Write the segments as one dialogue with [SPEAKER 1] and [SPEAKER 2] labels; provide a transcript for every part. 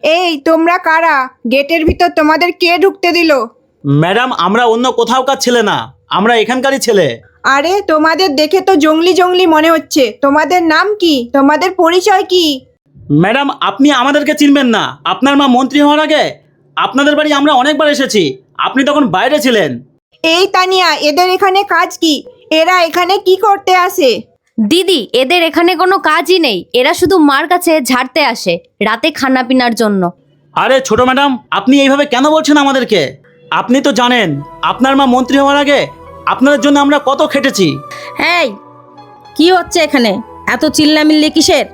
[SPEAKER 1] এই তোমরা কারা? গেটের ভিতর তোমাদের কে ঢুকতে দিল?
[SPEAKER 2] ম্যাডাম, আমরা অন্য কোথাওকার ছেলে না, আমরা এখানকারই ছেলে।
[SPEAKER 1] আরে তোমাদের দেখে তো জঙ্গলি জঙ্গলি মনে হচ্ছে। তোমাদের নাম কি? তোমাদের পরিচয় কি?
[SPEAKER 2] ম্যাডাম, আপনি আমাদেরকে চিনবেন না। আপনার মা মন্ত্রী হওয়ার আগে আপনাদের বাড়ি আমরা অনেকবার এসেছি, আপনি তখন বাইরে ছিলেন।
[SPEAKER 1] এই তানিয়া, এদের এখানে কাজ কি? এরা এখানে কি করতে আসে?
[SPEAKER 3] দিদি, এদের এখানে কোনো কাজই নেই, এরা শুধু মার কাছে ঝাড়তে আসে রাতে খানা পিনার জন্য।
[SPEAKER 2] আরে ছোট ম্যাডাম, আপনি এইভাবে কেন বলছেন আমাদেরকে? আপনি তো জানেন আপনার মা মন্ত্রী হওয়ার আগে আপনাদের জন্য আমরা কত খেটেছি।
[SPEAKER 4] এই কি হচ্ছে এখানে? এত চিল্লামিল্লি কিসের?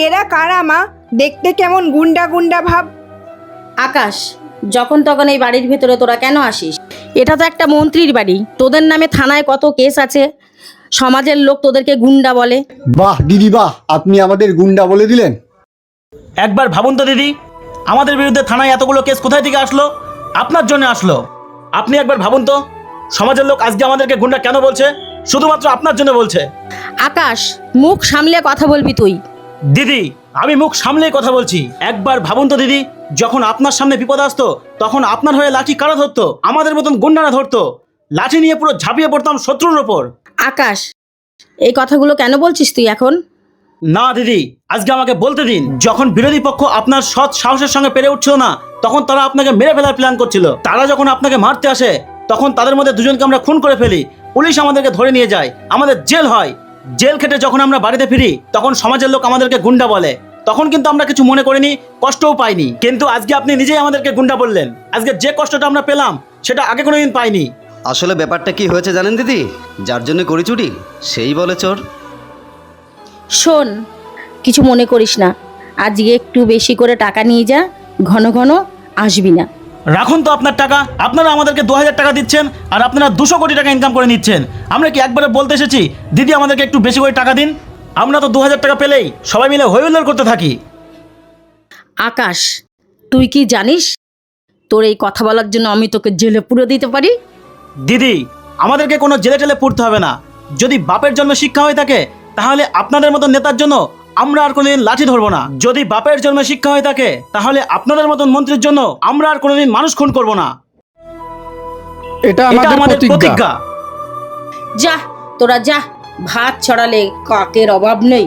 [SPEAKER 1] এরা কারা মা? দেখতে কেমন গুন্ডা গুন্ডা ভাব।
[SPEAKER 4] আকাশ, যখন তখন এই বাড়ির ভিতরে তোরা কেন আসিস? এটা তো একটা মন্ত্রীর বাড়ি, তোদের নামে থানায় কত কেস আছে। সমাজের লোক তোদেরকে গুন্ডা বলে।
[SPEAKER 5] বাহ দিদি বাহ, আপনি আমাদের গুন্ডা বলে দিলেন।
[SPEAKER 2] একবার ভাবুন তো দিদি, আমাদের বিরুদ্ধে থানায় এতগুলো কেস কোথায় থেকে আসলো? আপনার জন্য আসলো। আপনি একবার ভাবুন তো, সমাজের লোক আজকে আমাদেরকে গুন্ডা কেন বলছে? শুধুমাত্র আপনার জন্য বলছে।
[SPEAKER 4] আকাশ, মুখ সামলে কথা বলবি তুই।
[SPEAKER 2] দিদি, আমি মুখ সামলেই কথা বলছি। একবার ভাবুন তো দিদি, যখন আপনার সামনে বিপদ আসতো তখন আপনার হয়ে লাঠি কারা ধরতো? আমাদের মতন গুন্ডারা ধরতো। লাঠি নিয়ে পুরো ঝাঁপিয়ে পড়তাম শত্রুর ওপর।
[SPEAKER 4] আকাশ, এই কথাগুলো কেন বলছিস তুই এখন?
[SPEAKER 2] না দিদি, আজকে আমাকে বলতে দিন। যখন বিরোধী পক্ষ আপনার সৎ সাহসের সঙ্গে পেরে উঠছিল না, তখন তারা আপনাকে মেরে ফেলার প্ল্যান করছিল। তারা যখন আপনাকে মারতে আসে তখন তাদের মধ্যে দুজনকে আমরা খুন করে ফেলি। পুলিশ আমাদেরকে ধরে নিয়ে যায়, আমাদের জেল হয়। জেল খেটে যখন আমরা বাড়িতে ফিরি তখন সমাজের লোক আমাদেরকে গুন্ডা বলে। তখন কিন্তু আমরা কিছু মনে করিনি, কষ্টও পাইনি। কিন্তু আজকে আপনি নিজেই আমাদেরকে গুন্ডা বললেন। আজকে যে কষ্টটা আমরা পেলাম সেটা আগে কোনোদিন পাইনি।
[SPEAKER 6] আসলে ব্যাপারটা কি হয়েছে জানেন দিদি? যার জন্য করি চুরি সেই বলে চোর।
[SPEAKER 4] শোন, কিছু মনে করিস না, আজকে একটু বেশি করে টাকা নিয়ে যা, ঘন ঘন আসবি না।
[SPEAKER 2] রাখুন তো আপনার টাকা। আপনারা আমাদেরকে 2000 টাকা দিচ্ছেন আর আপনারা 200 কোটি টাকা ইনকাম করে নিচ্ছেন। আমরা কি একবারে বলতে এসেছি দিদি আমাদেরকে একটু বেশি করে টাকা দিন? আমরা তো 2000 টাকা পেলেই সবাই মিলে হইহুল্লোড় করতে থাকি।
[SPEAKER 4] আকাশ, তুই কি জানিস তোর এই কথা বলার জন্য আমি তোকে জেলে পুরে দিতে পারি?
[SPEAKER 2] দিদি, আমাদেরকে কোনো জেলে টেলে পড়তে হবে না। যদি বাপের জন্মে শিক্ষা হয়ে থাকে তাহলে আপনাদের মতন নেতার জন্য আমরা আর কোনোদিন লাঠি ধরবো না। যদি বাপের জন্মে শিক্ষা হয়ে থাকে তাহলে আপনাদের মতন মন্ত্রীর জন্য আমরা আর কোনোদিন মানুষ খুন করব না।
[SPEAKER 7] এটা
[SPEAKER 2] এটা
[SPEAKER 7] আমাদের প্রতিজ্ঞা।
[SPEAKER 4] যা, তোরা যা, ভাত ছড়ালে কাকের অভাব নেই।